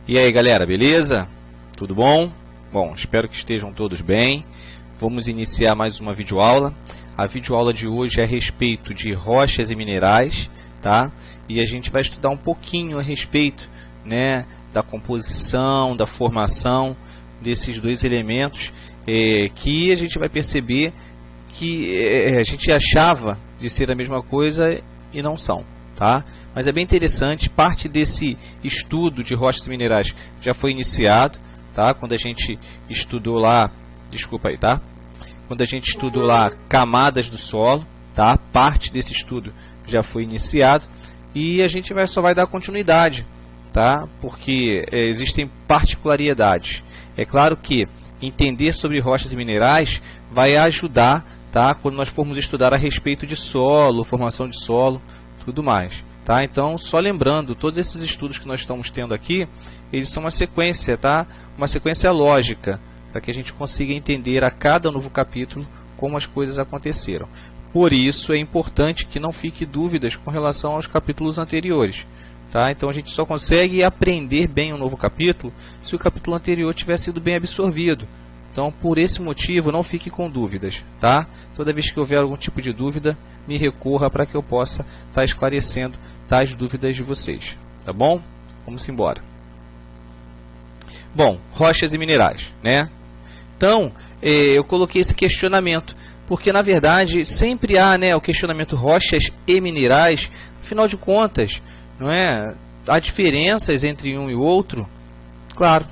E aí galera, beleza? Tudo bom? Bom, espero que estejam todos bem. Vamos iniciar mais uma videoaula. A videoaula de hoje é a respeito de rochas e minerais, tá? E a gente vai estudar um pouquinho a respeito, né, da composição, da formação desses dois elementos que a gente vai perceber que a gente achava de ser a mesma coisa e não são, tá? Mas é bem interessante, parte desse estudo de rochas e minerais já foi iniciado, tá? Quando a gente estudou lá, desculpa aí, tá? Quando a gente estudou lá camadas do solo, tá? Parte desse estudo já foi iniciado e a gente só vai dar continuidade, tá? Porque existem particularidades. É claro que entender sobre rochas e minerais vai ajudar, tá? Quando nós formos estudar a respeito de solo, formação de solo, tudo mais. Tá? Então, só lembrando, todos esses estudos que nós estamos tendo aqui, eles são uma sequência, tá? Uma sequência lógica, para que a gente consiga entender a cada novo capítulo como as coisas aconteceram. Por isso, é importante que não fique dúvidas com relação aos capítulos anteriores. Tá? Então, a gente só consegue aprender bem um novo capítulo se o capítulo anterior tiver sido bem absorvido. Então, por esse motivo, não fique com dúvidas. Tá? Toda vez que houver algum tipo de dúvida, me recorra para que eu possa estar esclarecendo tais dúvidas de vocês, tá bom? Vamos embora. Bom, rochas e minerais, né? Então, eu coloquei esse questionamento, porque na verdade sempre há, né, o questionamento rochas e minerais. Afinal de contas, não é? Há diferenças entre um e o outro? Claro,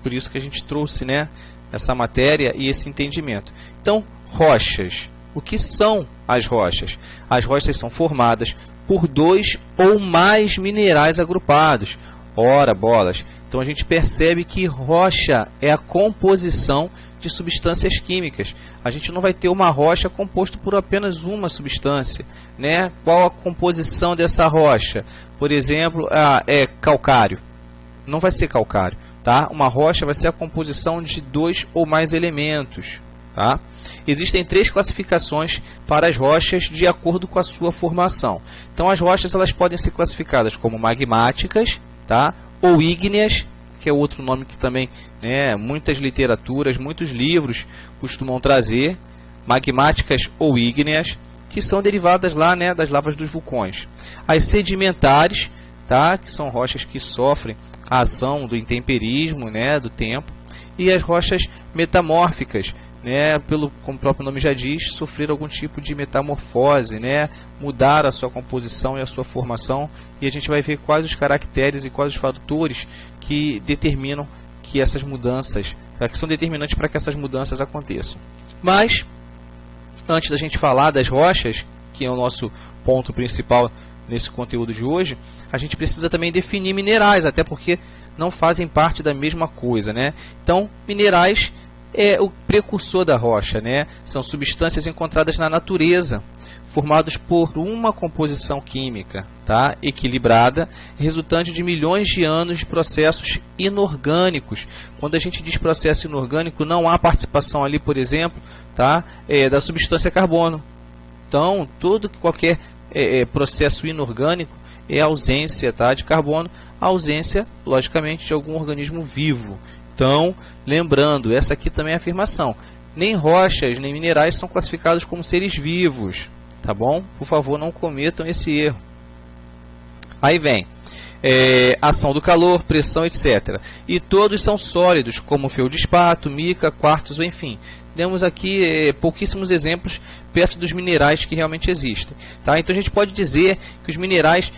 por isso que a gente trouxe, né, essa matéria e esse entendimento. Então, rochas. O que são as rochas? As rochas são formadas por dois ou mais minerais agrupados. Ora, bolas! Então a gente percebe que rocha é a composição de substâncias químicas. A gente não vai ter uma rocha composta por apenas uma substância, né? Qual a composição dessa rocha? Por exemplo, é calcário. Não vai ser calcário, tá? Uma rocha vai ser a composição de dois ou mais elementos, tá? Existem três classificações para as rochas de acordo com a sua formação. Então, as rochas elas podem ser classificadas como magmáticas, tá? Ou ígneas, que é outro nome que também, né, muitas literaturas, muitos livros costumam trazer, magmáticas ou ígneas, que são derivadas lá, né, das lavas dos vulcões. As sedimentares, tá? Que são rochas que sofrem a ação do intemperismo, né, do tempo, e as rochas metamórficas, né, como o próprio nome já diz, sofrer algum tipo de metamorfose, né, mudar a sua composição e a sua formação, e a gente vai ver quais os caracteres e quais os fatores que determinam que essas mudanças, que são determinantes para que essas mudanças aconteçam. Mas, antes da gente falar das rochas, que é o nosso ponto principal nesse conteúdo de hoje, a gente precisa também definir minerais, até porque não fazem parte da mesma coisa, né? Então, minerais é o precursor da rocha, né? São substâncias encontradas na natureza, formados por uma composição química, tá? Equilibrada, resultante de milhões de anos de processos inorgânicos. Quando a gente diz processo inorgânico, não há participação ali, por exemplo, tá? Da substância carbono. Então, qualquer processo inorgânico é a ausência, tá, de carbono, a ausência, logicamente, de algum organismo vivo. Então, lembrando, essa aqui também é a afirmação. Nem rochas, nem minerais são classificados como seres vivos. Tá bom? Por favor, não cometam esse erro. Aí vem ação do calor, pressão, etc. E todos são sólidos, como feldspato, mica, quartzo, enfim. Temos aqui pouquíssimos exemplos perto dos minerais que realmente existem. Tá? Então, a gente pode dizer que os minerais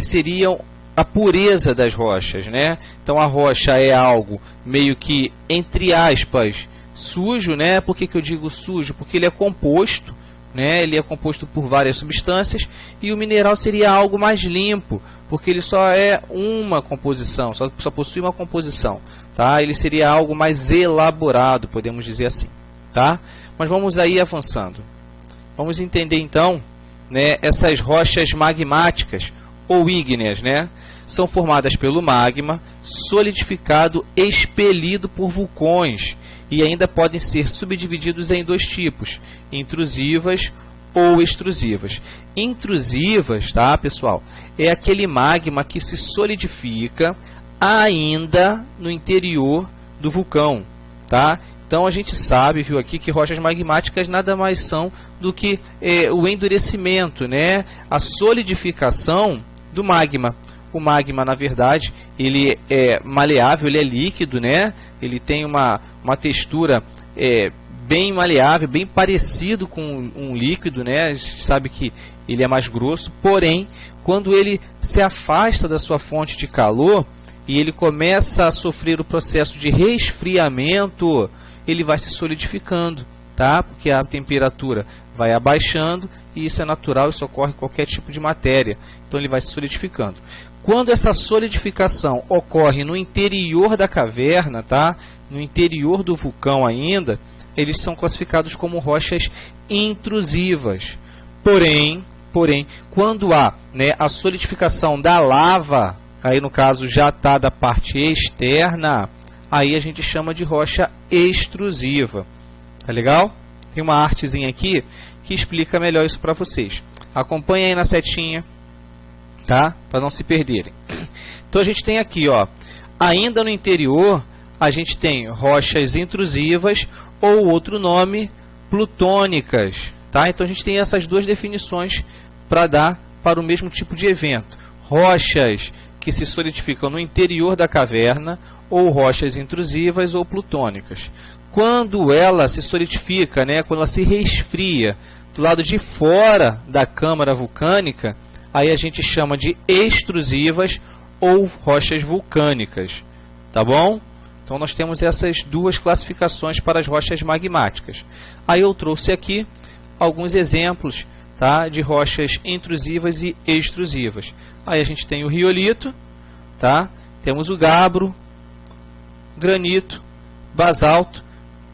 seriam a pureza das rochas, né? Então a rocha é algo meio que, entre aspas, sujo, né? Por que eu digo sujo? Porque ele é composto, né? Ele é composto por várias substâncias, e o mineral seria algo mais limpo, porque ele só é uma composição, só possui uma composição, tá? Ele seria algo mais elaborado, podemos dizer assim, tá? Mas vamos aí avançando. Vamos entender então, né, essas rochas magmáticas ou ígneas, né? São formadas pelo magma solidificado expelido por vulcões, e ainda podem ser subdivididos em dois tipos, intrusivas ou extrusivas. Intrusivas, tá, pessoal? É aquele magma que se solidifica ainda no interior do vulcão, tá? Então a gente sabe, viu aqui, que rochas magmáticas nada mais são do que o endurecimento, né? A solidificação do magma. O magma, na verdade, ele é maleável, ele é líquido, né? Ele tem uma textura bem maleável, bem parecido com um líquido, né? A gente sabe que ele é mais grosso, porém, quando ele se afasta da sua fonte de calor e ele começa a sofrer o processo de resfriamento, ele vai se solidificando, tá? Porque a temperatura vai abaixando e isso é natural, isso ocorre em qualquer tipo de matéria. Então ele vai se solidificando. Quando essa solidificação ocorre no interior da caverna, tá? No interior do vulcão ainda, eles são classificados como rochas intrusivas. Porém, quando há, né, a solidificação da lava, aí no caso já está da parte externa, aí a gente chama de rocha extrusiva. Tá legal? Tem uma artezinha aqui que explica melhor isso para vocês. Acompanha aí na setinha, tá? Para não se perderem. Então a gente tem aqui, ó, ainda no interior, a gente tem rochas intrusivas ou outro nome, plutônicas, tá? Então a gente tem essas duas definições para dar para o mesmo tipo de evento. Rochas que se solidificam no interior da caverna ou rochas intrusivas ou plutônicas. Quando ela se solidifica, né, quando ela se resfria do lado de fora da câmara vulcânica, aí a gente chama de extrusivas ou rochas vulcânicas, tá bom? Então nós temos essas duas classificações para as rochas magmáticas. Aí eu trouxe aqui alguns exemplos, tá, de rochas intrusivas e extrusivas. Aí a gente tem o riolito, tá? Temos o gabbro, granito, basalto.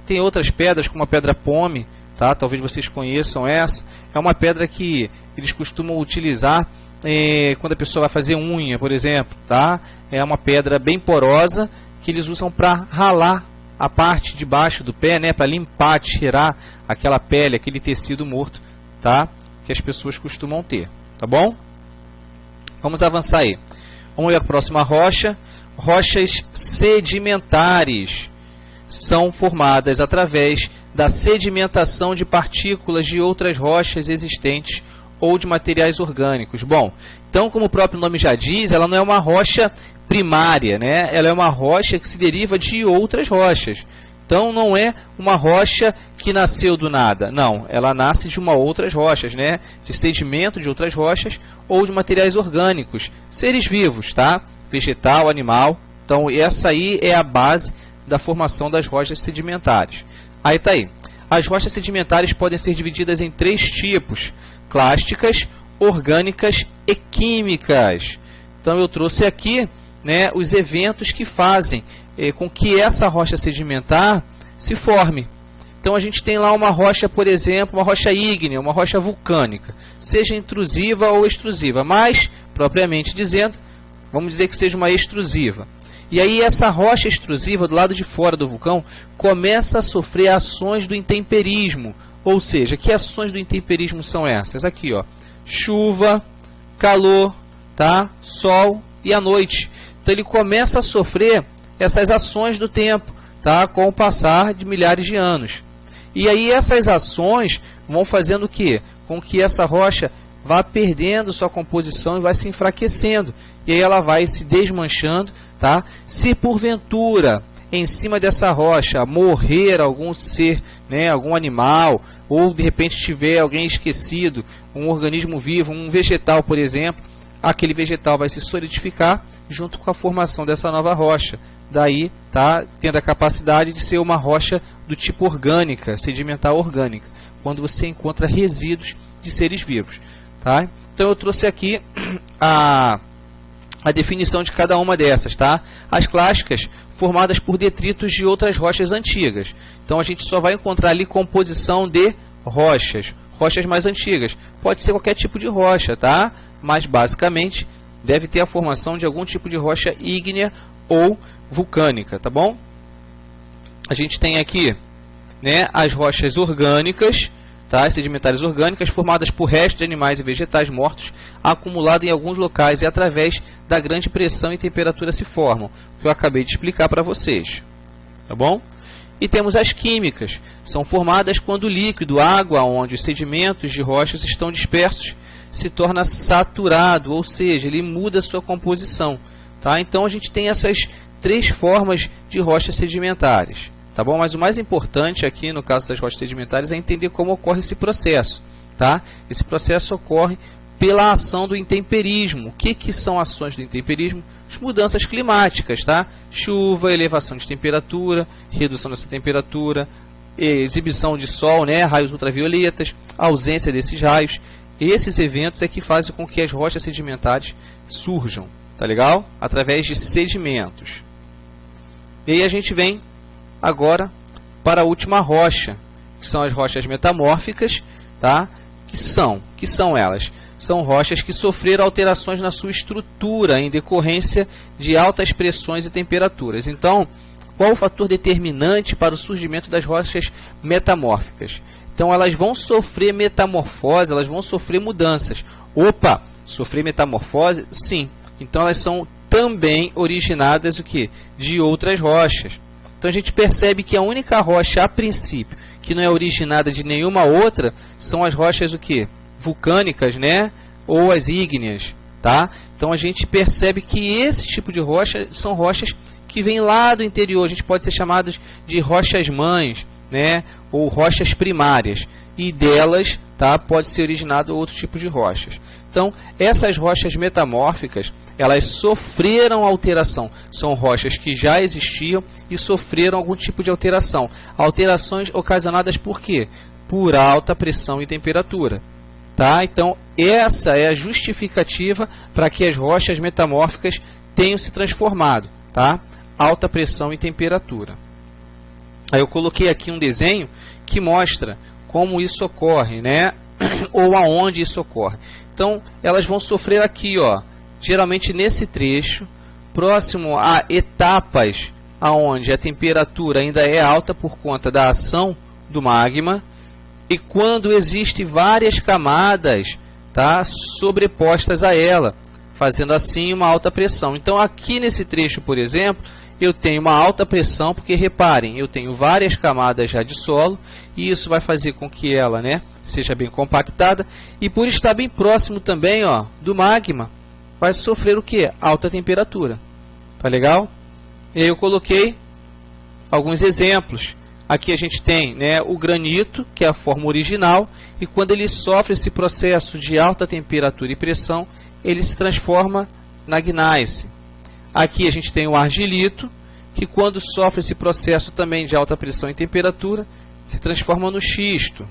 Tem outras pedras, como a pedra pome, tá? Talvez vocês conheçam essa. É uma pedra que eles costumam utilizar quando a pessoa vai fazer unha, por exemplo, tá? É uma pedra bem porosa que eles usam para ralar a parte de baixo do pé, né? Para limpar, tirar aquela pele, aquele tecido morto, tá? Que as pessoas costumam ter, tá bom? Vamos avançar aí. Vamos ver a próxima rocha. Rochas sedimentares são formadas através da sedimentação de partículas de outras rochas existentes ou de materiais orgânicos. Bom, então, como o próprio nome já diz, ela não é uma rocha primária, né? Ela é uma rocha que se deriva de outras rochas. Então, não é uma rocha que nasceu do nada. Não, ela nasce de outras rochas, né? De sedimento de outras rochas ou de materiais orgânicos, seres vivos, tá? Vegetal, animal. Então, essa aí é a base da formação das rochas sedimentares. Aí tá aí. As rochas sedimentares podem ser divididas em 3 tipos: clásticas, orgânicas e químicas. Então eu trouxe aqui, né, os eventos que fazem com que essa rocha sedimentar se forme. Então a gente tem lá uma rocha, por exemplo, uma rocha ígnea, uma rocha vulcânica, seja intrusiva ou extrusiva, mas, propriamente dizendo, vamos dizer que seja uma extrusiva. E aí essa rocha extrusiva do lado de fora do vulcão começa a sofrer ações do intemperismo. Ou seja, que ações do intemperismo são essas? Aqui, ó, chuva, calor, tá? Sol e a noite. Então ele começa a sofrer essas ações do tempo, tá? Com o passar de milhares de anos. E aí essas ações vão fazendo o quê? Com que essa rocha vá perdendo sua composição e vai se enfraquecendo. E aí ela vai se desmanchando, tá? Se porventura em cima dessa rocha morrer algum ser, né, algum animal, ou de repente tiver alguém esquecido, um organismo vivo, um vegetal, por exemplo, aquele vegetal vai se solidificar junto com a formação dessa nova rocha. Daí, tá, tendo a capacidade de ser uma rocha do tipo orgânica, sedimentar orgânica, quando você encontra resíduos de seres vivos, tá? Então eu trouxe aqui a definição de cada uma dessas, tá? As clásticas, formadas por detritos de outras rochas antigas. Então a gente só vai encontrar ali composição de rochas mais antigas. Pode ser qualquer tipo de rocha, tá? Mas basicamente deve ter a formação de algum tipo de rocha ígnea ou vulcânica, tá bom? A gente tem aqui, né, as rochas orgânicas, tá? Sedimentares orgânicas formadas por restos de animais e vegetais mortos acumulados em alguns locais e através da grande pressão e temperatura se formam, que eu acabei de explicar para vocês, tá bom? E temos as químicas, são formadas quando o líquido, água, onde os sedimentos de rochas estão dispersos, se torna saturado, ou seja, ele muda a sua composição, tá? Então a gente tem essas 3 formas de rochas sedimentares, tá bom? Mas o mais importante aqui no caso das rochas sedimentares é entender como ocorre esse processo, tá? Esse processo ocorre pela ação do intemperismo. O que são ações do intemperismo? As mudanças climáticas, tá? Chuva, elevação de temperatura, redução dessa temperatura, exibição de sol, né? Raios ultravioletas, ausência desses raios. Esses eventos é que fazem com que as rochas sedimentares surjam, tá legal? Através de sedimentos. E aí a gente vem agora para a última rocha, que são as rochas metamórficas, tá? Que são elas? São rochas que sofreram alterações na sua estrutura em decorrência de altas pressões e temperaturas. Então, qual o fator determinante para o surgimento das rochas metamórficas? Então, elas vão sofrer metamorfose, elas vão sofrer mudanças. Opa, sofrer metamorfose? Sim. Então, elas são também originadas o quê? De outras rochas. Então, a gente percebe que a única rocha, a princípio, que não é originada de nenhuma outra, são as rochas o quê? Vulcânicas, né? Ou as ígneas, tá? Então a gente percebe que esse tipo de rocha são rochas que vêm lá do interior. A gente pode ser chamados de rochas mães, né? Ou rochas primárias. E delas, tá? Pode ser originado outro tipo de rochas. Então essas rochas metamórficas, elas sofreram alteração. São rochas que já existiam e sofreram algum tipo de alteração. Alterações ocasionadas por quê? Por alta pressão e temperatura. Tá? Então, essa é a justificativa para que as rochas metamórficas tenham se transformado. Tá? Alta pressão e temperatura. Aí eu coloquei aqui um desenho que mostra como isso ocorre, né? Ou aonde isso ocorre. Então, elas vão sofrer aqui, ó, geralmente nesse trecho, próximo a etapas onde a temperatura ainda é alta por conta da ação do magma, e quando existem várias camadas, tá, sobrepostas a ela, fazendo assim uma alta pressão. Então aqui nesse trecho, por exemplo, eu tenho uma alta pressão, porque reparem, eu tenho várias camadas já de solo, e isso vai fazer com que ela, né, seja bem compactada, e por estar bem próximo também, ó, do magma, vai sofrer o que? Alta temperatura. Tá legal? E aí eu coloquei alguns exemplos. Aqui a gente tem, né, o granito, que é a forma original, e quando ele sofre esse processo de alta temperatura e pressão, ele se transforma na gneiss. Aqui a gente tem o argilito, que quando sofre esse processo também de alta pressão e temperatura, se transforma no xisto.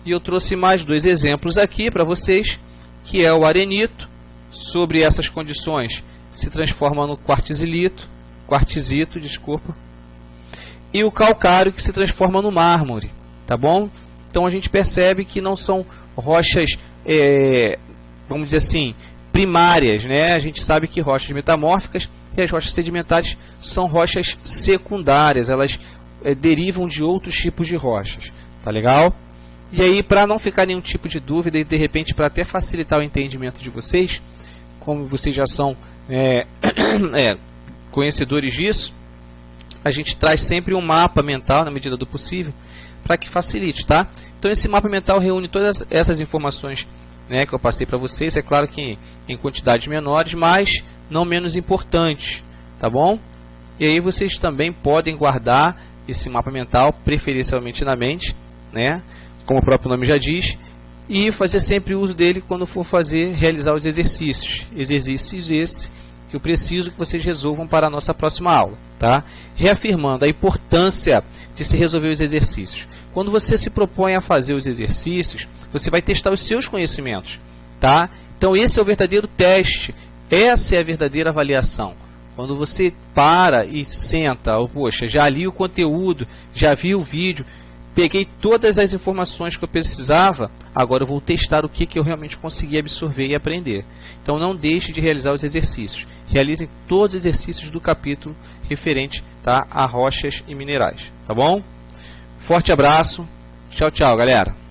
E eu trouxe mais 2 exemplos aqui para vocês, que é o arenito, sobre essas condições, se transforma no quartzito, desculpa. E o calcário, que se transforma no mármore, tá bom? Então a gente percebe que não são rochas, vamos dizer assim, primárias, né? A gente sabe que rochas metamórficas e as rochas sedimentares são rochas secundárias, elas derivam de outros tipos de rochas, tá legal? E aí, para não ficar nenhum tipo de dúvida e de repente para até facilitar o entendimento de vocês, como vocês já são conhecedores disso, a gente traz sempre um mapa mental, na medida do possível, para que facilite, tá? Então esse mapa mental reúne todas essas informações, né, que eu passei para vocês, é claro que em quantidades menores, mas não menos importantes, tá bom? E aí vocês também podem guardar esse mapa mental, preferencialmente na mente, né, como o próprio nome já diz, e fazer sempre uso dele quando for realizar os exercícios. Exercícios esses que eu preciso que vocês resolvam para a nossa próxima aula, tá? Reafirmando a importância de se resolver os exercícios. Quando você se propõe a fazer os exercícios, você vai testar os seus conhecimentos, tá? Então esse é o verdadeiro teste, essa é a verdadeira avaliação. Quando você para e senta, poxa, já li o conteúdo, já vi o vídeo, peguei todas as informações que eu precisava, agora eu vou testar o que eu realmente consegui absorver e aprender. Então não deixe de realizar os exercícios. Realizem todos os exercícios do capítulo referente, tá, a rochas e minerais. Tá bom? Forte abraço, Tchau, tchau, galera.